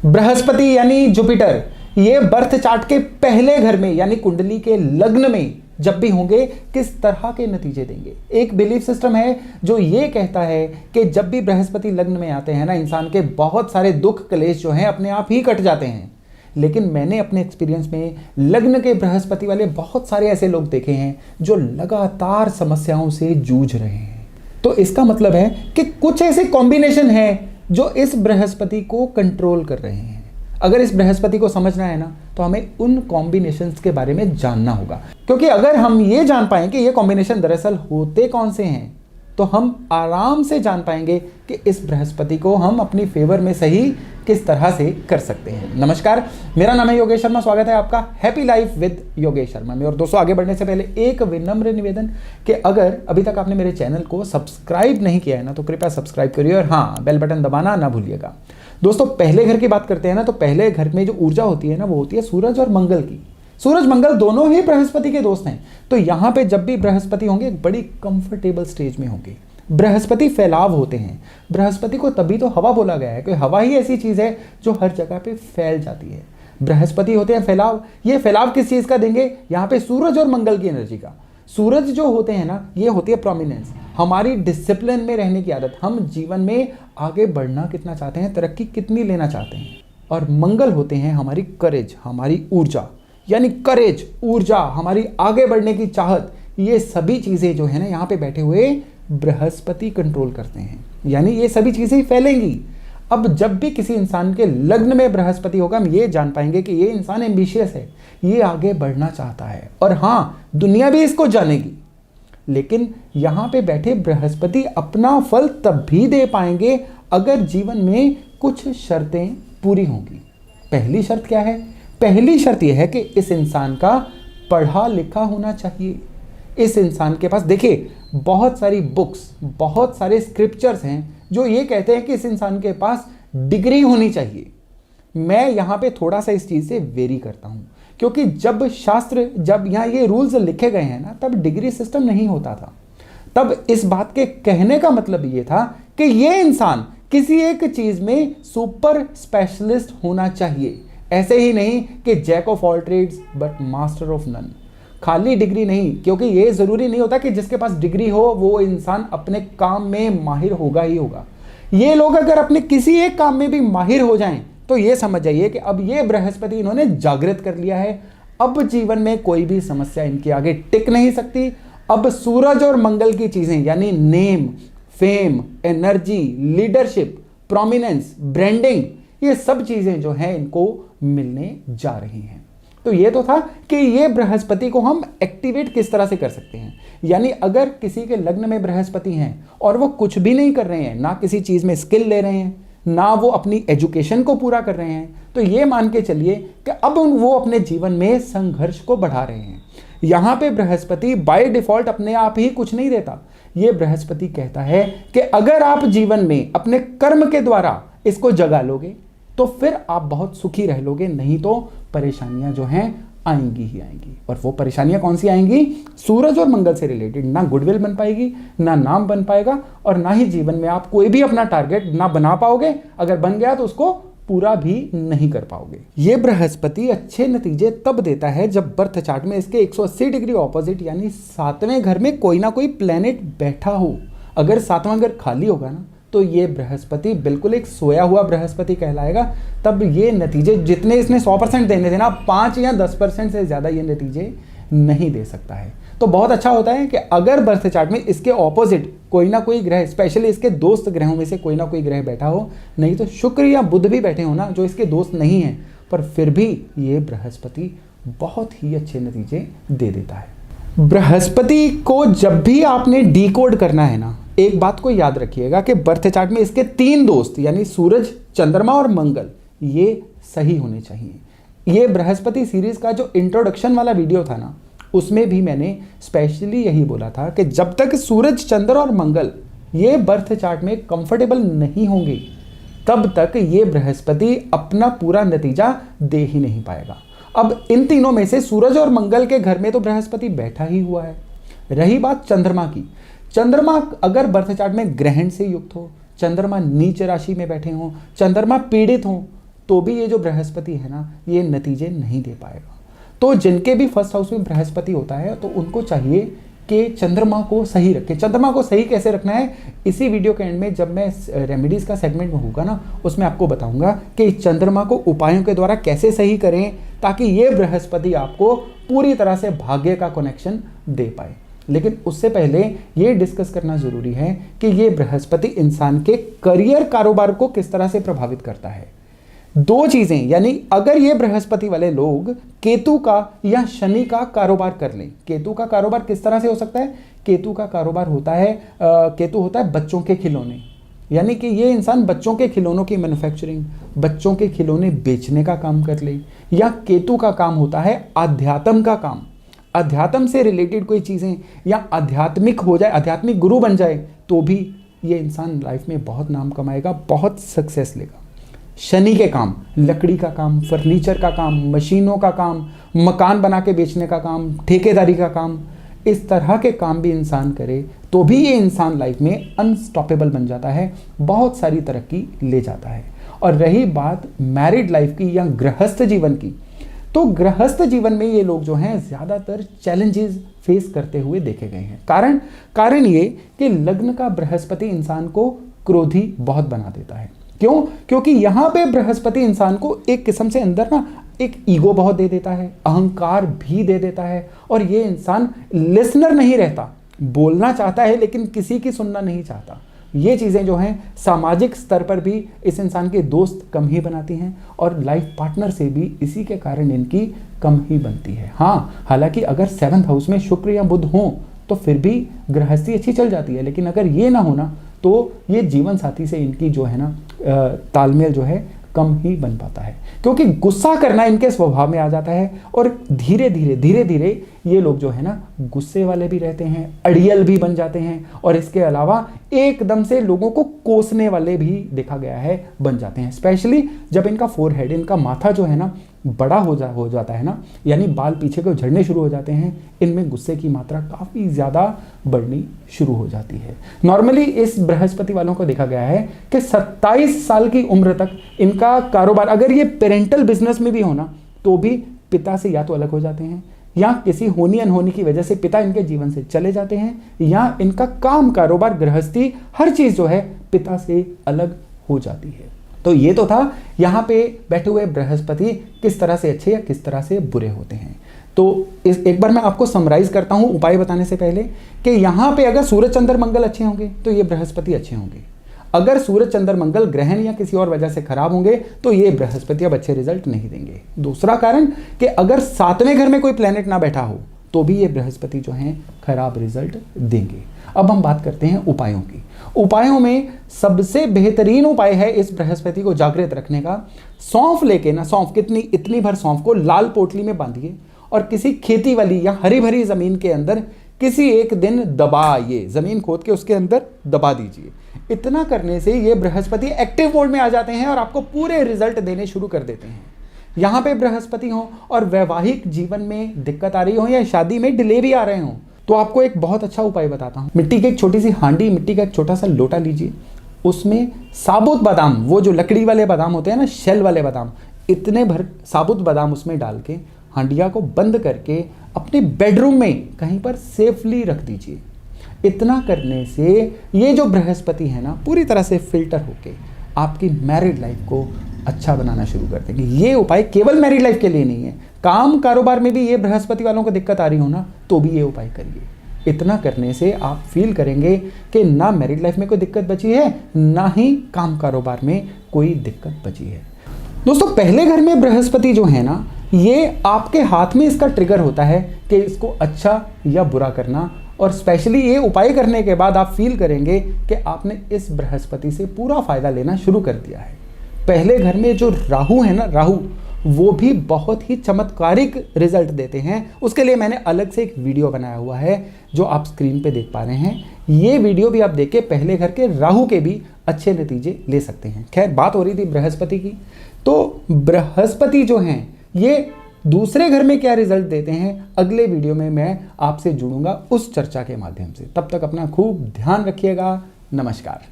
बृहस्पति यानी जुपिटर, ये birth chart के पहले घर में यानी कुंडली के लग्न में जब भी होंगे किस तरह के नतीजे देंगे। एक बिलीफ सिस्टम है जो ये कहता है कि जब भी बृहस्पति लग्न में आते हैं ना, इंसान के बहुत सारे दुख क्लेश जो हैं अपने आप ही कट जाते हैं। लेकिन मैंने अपने एक्सपीरियंस में लग्न के बृहस्पति वाले बहुत सारे ऐसे लोग देखे हैं जो लगातार समस्याओं से जूझ रहे हैं। तो इसका मतलब है कि कुछ ऐसे कॉम्बिनेशन है जो इस बृहस्पति को कंट्रोल कर रहे हैं। अगर इस बृहस्पति को समझना है ना, तो हमें उन कॉम्बिनेशंस के बारे में जानना होगा, क्योंकि अगर हम ये जान पाएं कि ये कॉम्बिनेशन दरअसल होते कौन से हैं, तो हम आराम से जान पाएंगे कि इस बृहस्पति को हम अपनी फेवर में सही किस तरह से कर सकते हैं। नमस्कार, मेरा नाम है योगेश शर्मा। स्वागत है आपका happy life with Yogesh Sharma में। और दोस्तों, आगे बढ़ने से पहले एक विनम्र निवेदन कि अगर अभी तक आपने मेरे चैनल को सब्सक्राइब नहीं किया है ना, तो कृपया सब्सक्राइब करिए और हाँ, बेल बटन दबाना ना भूलिएगा। दोस्तों, पहले घर की बात करते हैं ना, तो पहले घर में जो ऊर्जा होती है ना, वो होती है सूरज और मंगल की। सूरज मंगल दोनों ही बृहस्पति के दोस्त हैं। तो यहाँ पे जब भी बृहस्पति होंगे एक बड़ी कंफर्टेबल स्टेज में होंगे। बृहस्पति फैलाव होते हैं। बृहस्पति को तभी तो हवा बोला गया है, क्योंकि हवा ही ऐसी चीज है जो हर जगह पे फैल जाती है। बृहस्पति होते हैं फैलाव। ये फैलाव किस चीज का देंगे? यहाँ पे सूरज और मंगल की एनर्जी का। सूरज जो होते हैं ना, ये होती है प्रोमिनेंस, हमारी डिसिप्लिन में रहने की आदत, हम जीवन में आगे बढ़ना कितना चाहते हैं, तरक्की कितनी लेना चाहते हैं। और मंगल होते हैं हमारी करेज, हमारी ऊर्जा, यानी करेज, ऊर्जा, हमारी आगे बढ़ने की चाहत। ये सभी चीजें जो है ना, यहाँ पे बैठे हुए बृहस्पति कंट्रोल करते हैं, यानी ये सभी चीजें फैलेंगी। अब जब भी किसी इंसान के लग्न में बृहस्पति होगा, हम ये जान पाएंगे कि ये इंसान एम्बिशियस है, ये आगे बढ़ना चाहता है, और हाँ, दुनिया भी इसको जानेगी। लेकिन यहाँ पे बैठे बृहस्पति अपना फल तब भी दे पाएंगे अगर जीवन में कुछ शर्तें पूरी होंगी। पहली शर्त क्या है? पहली शर्त यह है कि इस इंसान का पढ़ा लिखा होना चाहिए। इस इंसान के पास, देखिए, बहुत सारी बुक्स, बहुत सारे स्क्रिप्चर्स हैं जो ये कहते हैं कि इस इंसान के पास डिग्री होनी चाहिए। मैं यहाँ पे थोड़ा सा इस चीज़ से वेरी करता हूँ, क्योंकि जब यहाँ ये रूल्स लिखे गए हैं ना, तब डिग्री सिस्टम नहीं होता था। तब इस बात के कहने का मतलब ये था कि ये इंसान किसी एक चीज़ में सुपर स्पेशलिस्ट होना चाहिए। ऐसे ही नहीं कि jack of all trades but master of none. खाली डिग्री नहीं, क्योंकि ये ज़रूरी नहीं होता कि जिसके पास डिग्री हो वो इंसान अपने काम में माहिर होगा ही होगा। ये लोग अगर अपने किसी एक काम में भी माहिर हो जाएं, तो ये समझ जाइए कि अब ये बृहस्पति इन्होंने जागृत कर लिया है। अब जीवन में कोई भी समस्या इनके आगे टिक नहीं सकती। अब सूरज और मंगल की चीज़ें, यानी name, fame, energy, leadership, prominence, branding, ये सब चीज़ें जो हैं इनको मिलने जा रही हैं। तो ये तो था कि ये बृहस्पति को हम एक्टिवेट किस तरह से कर सकते हैं। यानी अगर किसी के लग्न में बृहस्पति हैं और वो कुछ भी नहीं कर रहे हैं, ना किसी चीज़ में स्किल ले रहे हैं, ना वो अपनी एजुकेशन को पूरा कर रहे हैं, तो ये मान के चलिए कि अब वो अपने जीवन में संघर्ष को बढ़ा रहे हैं। यहाँ पे बृहस्पति बाय डिफॉल्ट अपने आप ही कुछ नहीं देता। ये बृहस्पति कहता है कि अगर आप जीवन में अपने कर्म के द्वारा इसको जगा लोगे तो फिर आप बहुत सुखी रह लोगे, नहीं तो परेशानियां जो हैं आएंगी ही आएंगी। और वो परेशानियां कौन सी आएंगी? सूरज और मंगल से रिलेटेड। ना गुडविल बन पाएगी, ना नाम बन पाएगा, और ना ही जीवन में आप कोई भी अपना टारगेट ना बना पाओगे। अगर बन गया तो उसको पूरा भी नहीं कर पाओगे। ये बृहस्पति अच्छे नतीजे तब देता है जब बर्थ चार्ट में इसके 180 डिग्री ऑपोजिट, यानी 7वें घर में कोई ना कोई प्लेनेट बैठा हो। अगर 7वां घर खाली होगा ना, तो ये बृहस्पति बिल्कुल एक सोया हुआ बृहस्पति कहलाएगा। तब ये नतीजे जितने इसने 100% देने थे ना, 5 या 10% से ज़्यादा ये नतीजे नहीं दे सकता है। तो बहुत अच्छा होता है कि अगर बर्थ चार्ट में इसके ऑपोजिट कोई ना कोई ग्रह, स्पेशली इसके दोस्त ग्रहों में से कोई ना कोई ग्रह बैठा हो, नहीं तो शुक्र या बुध भी बैठे हो ना, जो इसके दोस्त नहीं हैं, पर फिर भी ये बृहस्पति बहुत ही अच्छे नतीजे दे देता है। बृहस्पति को जब भी आपने डिकोड करना है ना, एक बात को याद रखिएगा कि बर्थ चार्ट में इसके 3 दोस्त, यानी सूरज, चंद्रमा और मंगल, ये सही होने चाहिए। ये बृहस्पति सीरीज का जो इंट्रोडक्शन वाला वीडियो था ना, उसमें भी मैंने स्पेशली यही बोला था कि जब तक सूरज, चंद्र और मंगल ये बर्थ चार्ट में कंफर्टेबल नहीं होंगे, तब तक ये बृहस्पति अपना पूरा नतीजा दे ही नहीं पाएगा। अब इन तीनों में से सूरज और मंगल के घर में तो बृहस्पति बैठा ही हुआ है। रही बात चंद्रमा की, चंद्रमा अगर बर्थ चार्ट में ग्रहण से युक्त हो, चंद्रमा नीच राशि में बैठे हों, चंद्रमा पीड़ित हों, तो भी ये जो बृहस्पति है ना, ये नतीजे नहीं दे पाएगा। तो जिनके भी फर्स्ट हाउस में बृहस्पति होता है तो उनको चाहिए कि चंद्रमा को सही रखें। चंद्रमा को सही कैसे रखना है, इसी वीडियो के एंड में जब मैं रेमेडीज का सेगमेंट में होगा ना, उसमें आपको बताऊंगा कि चंद्रमा को उपायों के द्वारा कैसे सही करें ताकि ये बृहस्पति आपको पूरी तरह से भाग्य का कनेक्शन दे पाए। लेकिन उससे पहले ये डिस्कस करना जरूरी है कि ये बृहस्पति इंसान के करियर कारोबार को किस तरह से प्रभावित करता है। दो चीजें, यानी अगर ये बृहस्पति वाले लोग केतु का या शनि का कारोबार कर लें। केतु का कारोबार किस तरह से हो सकता है, केतु का कारोबार होता है केतु होता है बच्चों के खिलौने, यानी कि ये इंसान बच्चों के खिलौनों की मैन्युफैक्चरिंग, बच्चों के खिलौने बेचने का काम कर ले। या केतु का काम होता है आध्यात्म का काम, अध्यात्म से रिलेटेड कोई चीजें, या आध्यात्मिक हो जाए, आध्यात्मिक गुरु बन जाए, तो भी ये इंसान लाइफ में बहुत नाम कमाएगा, बहुत सक्सेस लेगा। शनि के काम, लकड़ी का काम, फर्नीचर का काम, मशीनों का काम, मकान बना के बेचने का काम, ठेकेदारी का काम, इस तरह के काम भी इंसान करे तो भी ये इंसान लाइफ में अनस्टॉपेबल बन जाता है, बहुत सारी तरक्की ले जाता है। और रही बात मैरिड लाइफ की या गृहस्थ जीवन की, तो गृहस्थ जीवन में ये लोग जो हैं ज़्यादातर चैलेंजेस फेस करते हुए देखे गए हैं। कारण ये कि लग्न का बृहस्पति इंसान को क्रोधी बहुत बना देता है। क्यों? क्योंकि यहां पे बृहस्पति इंसान को एक किस्म से अंदर ना एक ईगो बहुत दे देता है, अहंकार भी दे देता है, और ये इंसान लिसनर नहीं रहता, बोलना चाहता है लेकिन किसी की सुनना नहीं चाहता। ये चीज़ें जो हैं सामाजिक स्तर पर भी इस इंसान के दोस्त कम ही बनाती हैं, और लाइफ पार्टनर से भी इसी के कारण इनकी कम ही बनती है। हाँ, हालांकि अगर 7th हाउस में शुक्र या बुध हों तो फिर भी गृहस्थी अच्छी चल जाती है, लेकिन अगर ये ना होना तो ये जीवन साथी से इनकी जो है ना तालमेल जो है कम ही बन पाता है, क्योंकि गुस्सा करना इनके स्वभाव में आ जाता है। और धीरे धीरे ये लोग जो है ना गुस्से वाले भी रहते हैं, अड़ियल भी बन जाते हैं, और इसके अलावा एकदम से लोगों को कोसने वाले भी देखा गया है बन जाते हैं। स्पेशली जब इनका फोरहेड, इनका माथा जो है ना बड़ा हो जाता है ना, यानी बाल पीछे को झड़ने शुरू हो जाते हैं, इनमें गुस्से की मात्रा काफ़ी ज़्यादा बढ़नी शुरू हो जाती है। नॉर्मली इस बृहस्पति वालों को देखा गया है कि 27 साल की उम्र तक इनका कारोबार, अगर ये पेरेंटल बिजनेस में भी होना, तो भी पिता से या तो अलग हो जाते हैं, या किसी होनी अनहोनी की वजह से पिता इनके जीवन से चले जाते हैं, या इनका काम, कारोबार, गृहस्थी, हर चीज़ जो है पिता से अलग हो जाती है। तो ये तो था यहाँ पे बैठे हुए बृहस्पति किस तरह से अच्छे या किस तरह से बुरे होते हैं। तो एक बार मैं आपको समराइज करता हूँ उपाय बताने से पहले, कि यहाँ पे अगर सूरज चंद्र मंगल अच्छे होंगे तो ये बृहस्पति अच्छे होंगे। अगर सूरज चंद्र मंगल ग्रहण या किसी और वजह से खराब होंगे तो ये बृहस्पति अब अच्छे रिजल्ट नहीं देंगे। दूसरा कारण कि अगर 7वें घर में कोई प्लेनेट ना बैठा हो तो भी ये बृहस्पति जो हैं खराब रिजल्ट देंगे। अब हम बात करते हैं उपायों की। उपायों में सबसे बेहतरीन उपाय है इस बृहस्पति को जागृत रखने का। सौंफ लेके ना, सौंफ इतनी भर सौंफ को लाल पोटली में बांधिए और किसी खेती वाली या हरी भरी जमीन के अंदर किसी एक दिन दबाइए, जमीन खोद के उसके अंदर दबा दीजिए। इतना करने से ये बृहस्पति एक्टिव मोड में आ जाते हैं और आपको पूरे रिजल्ट देने शुरू कर देते हैं। यहाँ पे बृहस्पति हो और वैवाहिक जीवन में दिक्कत आ रही हो या शादी में डिले भी आ रहे हो, तो आपको एक बहुत अच्छा उपाय बताता हूँ। मिट्टी की एक छोटी सी हांडी, मिट्टी का एक छोटा सा लोटा लीजिए, उसमें साबुत बादाम, वो जो लकड़ी वाले बादाम होते हैं ना, शेल वाले बादाम, इतने भर साबुत बादाम उसमें डाल के हांडिया को बंद करके अपने बेडरूम में कहीं पर सेफली रख दीजिए। इतना करने से ये जो बृहस्पति है ना पूरी तरह से फिल्टर होके आपकी मैरिड लाइफ को अच्छा बनाना शुरू कर देंगे। ये उपाय केवल मैरिड लाइफ के लिए नहीं है, काम कारोबार में भी ये बृहस्पति वालों को दिक्कत आ रही हो ना तो भी ये उपाय करिए। इतना करने से आप फील करेंगे कि ना मैरिड लाइफ में कोई दिक्कत बची है, ना ही काम कारोबार में कोई दिक्कत बची है। दोस्तों, पहले घर में बृहस्पति जो है ना, ये आपके हाथ में इसका ट्रिगर होता है कि इसको अच्छा या बुरा करना। और स्पेशली ये उपाय करने के बाद आप फील करेंगे कि आपने इस बृहस्पति से पूरा फायदा लेना शुरू कर दिया है। पहले घर में जो राहु है ना, राहु, वो भी बहुत ही चमत्कारिक रिजल्ट देते हैं। उसके लिए मैंने अलग से एक वीडियो बनाया हुआ है जो आप स्क्रीन पे देख पा रहे हैं। ये वीडियो भी आप देख के पहले घर के राहु के भी अच्छे नतीजे ले सकते हैं। खैर, बात हो रही थी बृहस्पति की, तो बृहस्पति जो हैं ये दूसरे घर में क्या रिजल्ट देते हैं, अगले वीडियो में मैं आपसे जुड़ूंगा उस चर्चा के माध्यम से। तब तक अपना खूब ध्यान रखिएगा। नमस्कार।